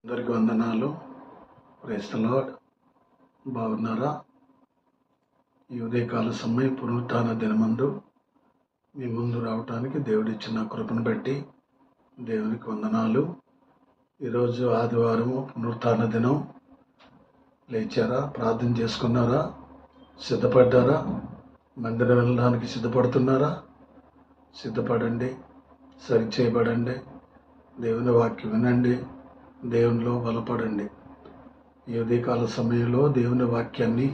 అందరికి వందనాలు. Praise the lord. బాగున్నారా? ఈ ఉదయకాల సమయం పునరుత్థాన దినమందు మీ ముందు రావటానికి దేవుడిచ్చిన కృపను బట్టి దేవునికి వందనాలు. ఈరోజు ఆదివారము, పునరుత్థాన దినం. లేచారా? ప్రార్థన చేసుకున్నారా? సిద్ధపడ్డారా? మందిరం వెళ్ళడానికి సిద్ధపడుతున్నారా? సిద్ధపడండి, సరిచేయబడండి, దేవుని వాక్యం వినండి, దేవునిలో బలపడండి. ఈ ఉదయకాల సమయంలో దేవుని వాక్యాన్ని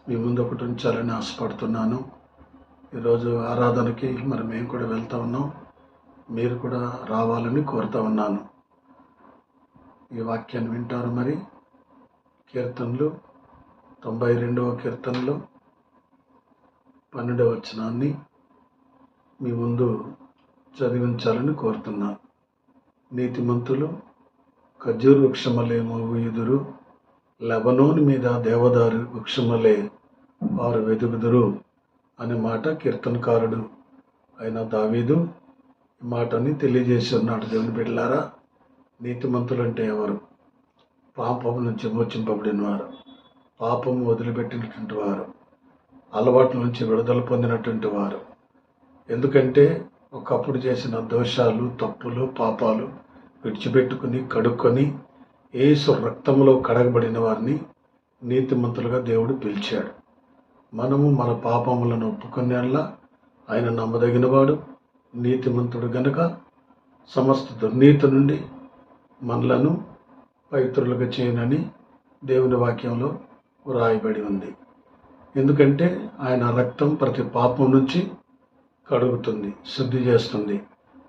మీ ముందు ఒకటి ఉంచాలని ఆశపడుతున్నాను. ఈరోజు ఆరాధనకి మేము కూడా వెళ్తా ఉన్నాం. మీరు కూడా రావాలని కోరుతా ఉన్నాను. ఈ వాక్యాన్ని వింటారు. మరి కీర్తనలు 92వ కీర్తనలో 12వ వచనాన్ని మీ ముందు చదివించాలని కోరుతున్నాను. నీతిమంతులు ఖర్జూర వృక్షమలే మోగుయుదురు, లెబనోను మీద దేవదారు వృక్షమలే వారు వెతుకుదురు అనే మాట కీర్తనకారుడు అయిన దావీదు ఈ మాటని తెలియజేసి ఉన్నాడు. దేవుని బిడ్డలారా, నీతిమంతులు అంటే ఎవరు? పాపం నుంచి విమోచింపబడిన వారు, పాపం వదిలిపెట్టినటువంటి వారు, అలవాట్ల నుంచి విడుదల పొందినటువంటి వారు. ఎందుకంటే ఒకప్పుడు చేసిన దోషాలు, తప్పులు, పాపాలు విడిచిపెట్టుకుని కడుక్కొని యేసు రక్తంలో కడగబడిన వారిని నీతిమంతులుగా దేవుడు పిలిచాడు. మనము మన పాపములను ఒప్పుకునేలా ఆయన నమ్మదగినవాడు, నీతిమంతుడు గనుక సమస్త దుర్నీతి నుండి మనలను పవిత్రులుగా చేయనని దేవుని వాక్యంలో వ్రాయబడి ఉంది. ఎందుకంటే ఆయన రక్తం ప్రతి పాపం నుంచి కడుగుతుంది, శుద్ధి చేస్తుంది.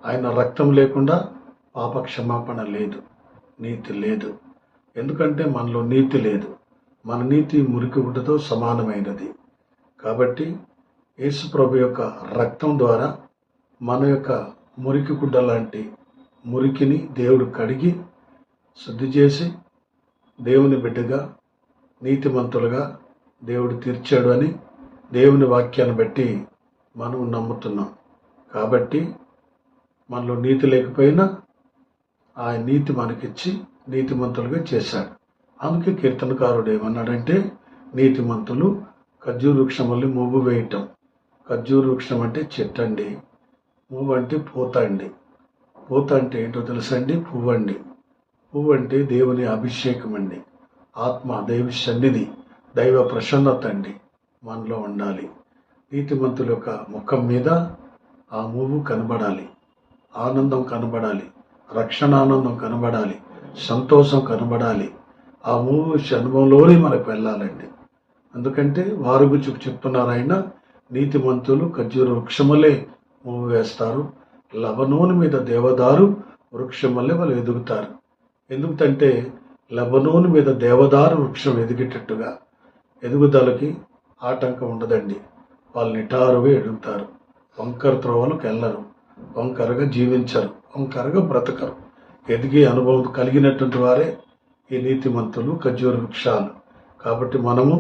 ఆయన రక్తం లేకుండా పాప క్షమాపణ లేదు, నీతి లేదు. ఎందుకంటే మనలో నీతి లేదు. మన నీతి మురికి గుడ్డతో సమానమైనది. కాబట్టి యేసు ప్రభు యొక్క రక్తం ద్వారా మన యొక్క మురికి గుడ్డ లాంటి మురికిని దేవుడు కడిగి శుద్ధి చేసి దేవుని బిడ్డగా, నీతిమంతులుగా దేవుడు తీర్చాడు అని దేవుని వాక్యాన్ని బట్టి మనం నమ్ముతున్నాం. కాబట్టి మనలో నీతి లేకపోయినా ఆ నీతి మనకిచ్చి నీతిమంతులుగా చేశాడు. అందుకే కీర్తనకారుడు ఏమన్నాడంటే, నీతిమంతులు ఖర్జూర వృక్షముల్ని మూవు వేయటం. ఖర్జూర వృక్షం అంటే చెట్టు అండి, మూవు అంటే పూత అండి. పూత అంటే ఏంటో తెలుసండి? పువ్వు అండి. పువ్వు అంటే దేవుని అభిషేకం అండి. ఆత్మ, దైవ సన్నిధి, దైవ ప్రసన్నత అండి మనలో ఉండాలి. నీతిమంతుల యొక్క ముఖం మీద ఆ మూవు కనబడాలి, ఆనందం కనబడాలి, రక్షణ ఆనందం కనబడాలి, సంతోషం కనబడాలి. ఆ మూవు అనుభవంలోనే మనకు వెళ్ళాలండి. ఎందుకంటే వారు గురించి చెప్తున్నారు ఆయన, నీతిమంతులు ఖర్జూర వృక్షములే మూవు వేస్తారు, లెబనోను మీద దేవదారు వృక్షములే వాళ్ళు ఎదుగుతారు. ఎందుకంటే లెబనోను మీద దేవదారు వృక్షం ఎదిగేటట్టుగా ఎదుగుదలకి ఆటంకం ఉండదండి. వాళ్ళు నిటారుగా ఎదుగుతారు, వంకర త్రోవలకు వెళ్ళరు, వంకరగా జీవించరు, వంకరగా బ్రతకరు. ఎదిగే అనుభవం కలిగినటువంటి వారే ఈ నీతిమంతులు, ఖర్జూర వృక్షాలు. కాబట్టి మనము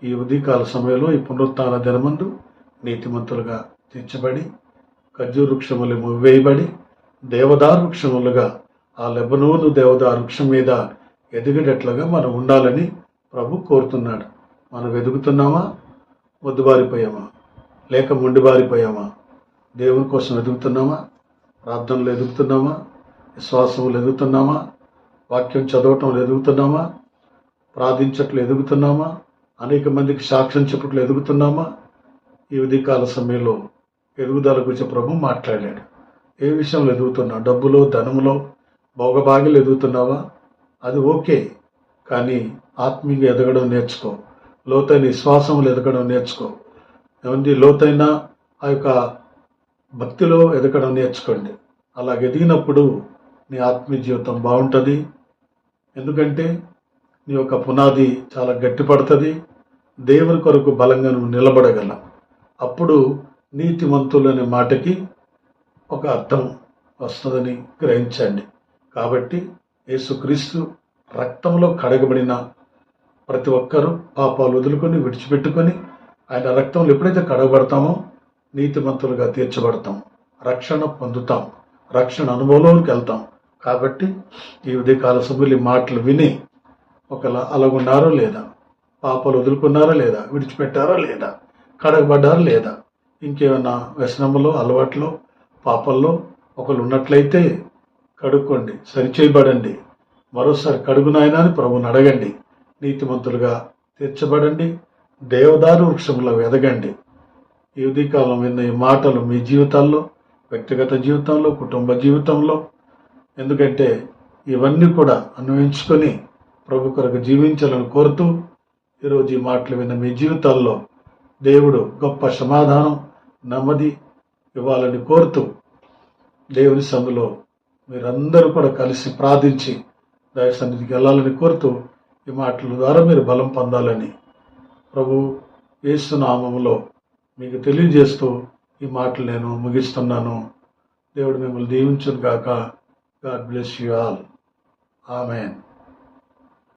ఈ ఉదయకాల సమయంలో ఈ పునరుత్థాన దినమందు నీతిమంతులుగా తీర్చబడి, ఖర్జూర వృక్షములు వేయబడి, దేవదారు వృక్షములుగా ఆ లెబనోను దేవదారు వృక్షం మీద ఎదిగేటట్లుగా మనం ఉండాలని ప్రభు కోరుతున్నాడు. మనం ఎదుగుతున్నామా? మొద్దుబారిపోయామా? లేక మొండిబారిపోయామా? దేవుని కోసం ఎదుగుతున్నామా? ప్రార్థనలు ఎదుగుతున్నామా? విశ్వాసములు ఎదుగుతున్నామా? వాక్యం చదవటంలో ఎదుగుతున్నామా? ప్రార్థించట్లు ఎదుగుతున్నామా? అనేక మందికి సాక్ష్యం చెప్పట్లు ఎదుగుతున్నామా? ఈ ఉదయకాల సమయంలో ఎదుగుదల గురించి ప్రభు మాట్లాడాడు. ఏ విషయంలో ఎదుగుతున్నావు? డబ్బులో, ధనములో, భోగభాగ్యాలు ఎదుగుతున్నావా? అది ఓకే, కానీ ఆత్మీయంగా ఎదగడం నేర్చుకో. లోతైన విశ్వాసములు ఎదగడం నేర్చుకో. ఏమంటే లోతైన ఆ యొక్క భక్తిలో ఎదగడం నేర్చుకోండి. అలా ఎదిగినప్పుడు నీ ఆత్మీయ జీవితం బాగుంటుంది. ఎందుకంటే నీ యొక్క పునాది చాలా గట్టిపడుతుంది. దేవుని కొరకు బలంగా నువ్వు నిలబడగలవు. అప్పుడు నీతిమంతులు అనే మాటకి ఒక అర్థం వస్తుందని గ్రహించండి. కాబట్టి యేసుక్రీస్తు రక్తంలో కడగబడిన ప్రతి ఒక్కరూ పాపాలు వదులుకొని విడిచిపెట్టుకొని ఆయన రక్తంలో ఎప్పుడైతే కడగబడతామో నీతిమంతులుగా తీర్చబడతాం, రక్షణ పొందుతాం, రక్షణ అనుభవంలోకి వెళ్తాం. కాబట్టి ఈ ఉదయకాల సమయంలో ఈ మాటలు విని ఒకలా అలాగున్నారో లేదా, పాపాలు వదులుకున్నారా లేదా, విడిచిపెట్టారా లేదా, కడగబడ్డారా లేదా, ఇంకేమైనా వ్యసనములో, అలవాట్లో, పాపల్లో ఒకరు ఉన్నట్లయితే కడుక్కోండి, సరిచేయబడండి. మరోసారి కడుగు నాయనా అని ప్రభువుని అడగండి. నీతిమంతులుగా తీర్చబడండి. దేవదారు వృక్షంలో ఎదగండి. ఈ ఉదయకాలం విన్న ఈ మాటలు మీ జీవితాల్లో, వ్యక్తిగత జీవితంలో, కుటుంబ జీవితంలో, ఎందుకంటే ఇవన్నీ కూడా అన్వయించుకొని ప్రభు కొరకు జీవించాలని కోరుతూ ఈరోజు ఈ మాటలు విన్న మీ జీవితాల్లో దేవుడు గొప్ప సమాధానం, నెమ్మది ఇవ్వాలని కోరుతూ దేవుని సన్నిధిలో మీరందరూ కూడా కలిసి ప్రార్థించి దైవ సన్నిధికి వెళ్ళాలని కోరుతూ ఈ మాటల ద్వారా మీరు బలం పొందాలని ప్రభు యేసు నామములో మీకు తెలియజేస్తూ ఈ మాటలు నేను ముగిస్తున్నాను. దేవుడు మిమ్మల్ని దీవించును గాక. God bless you all. Amen.